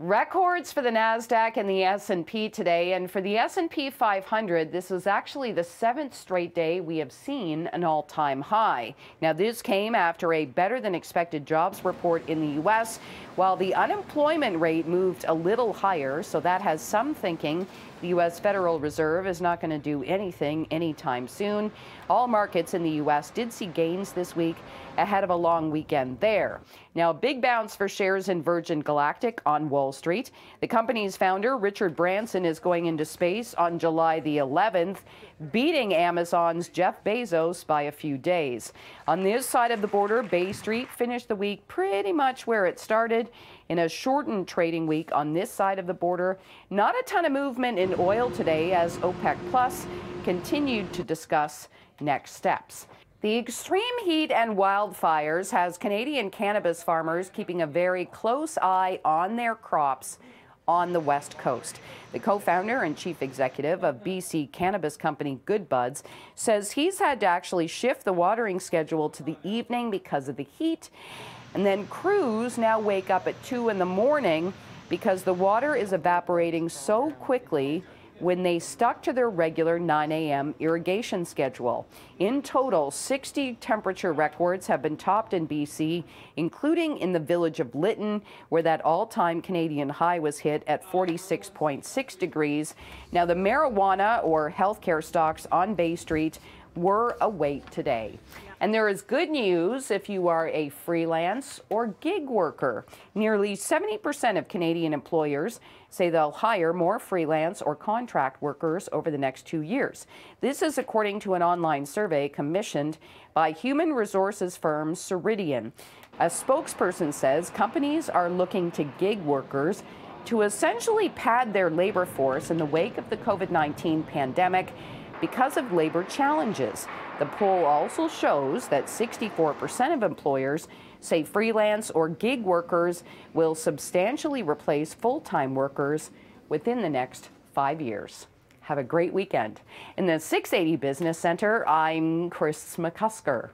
Records for the Nasdaq and the S&P today, and for the S&P 500, this is actually the 7th straight day we have seen an all-time high. Now, this came after a better-than-expected jobs report in the U.S., while the unemployment rate moved a little higher, so that has some thinking the U.S. Federal Reserve is not going to do anything anytime soon. All markets in the U.S. did see gains this week ahead of a long weekend there. Now, a big bounce for shares in Virgin Galactic on Wall Street. The company's founder, Richard Branson, is going into space on July the 11th, beating Amazon's Jeff Bezos by a few days. On this side of the border, Bay Street finished the week pretty much where it started in a shortened trading week on this side of the border. Not a ton of movement in oil today as OPEC Plus continued to discuss next steps. The extreme heat and wildfires has Canadian cannabis farmers keeping a very close eye on their crops on the West Coast. The co-founder and chief executive of BC cannabis company Good Buds says he's had to actually shift the watering schedule to the evening because of the heat. And then crews now wake up at 2 in the morning because the water is evaporating so quickly when they stuck to their regular 9 a.m. irrigation schedule. In total, 60 temperature records have been topped in BC, including in the village of Lytton, where that all-time Canadian high was hit at 46.6 degrees. Now, the marijuana or healthcare stocks on Bay Street were awake today. And there is good news if you are a freelance or gig worker. Nearly 70% of Canadian employers say they'll hire more freelance or contract workers over the next 2 years. This is according to an online survey commissioned by human resources firm Ceridian. A spokesperson says companies are looking to gig workers to essentially pad their labor force in the wake of the COVID-19 pandemic because of labor challenges. The poll also shows that 64% of employers say freelance or gig workers will substantially replace full-time workers within the next 5 years. Have a great weekend. In the 680 Business Center, I'm Kris McCusker.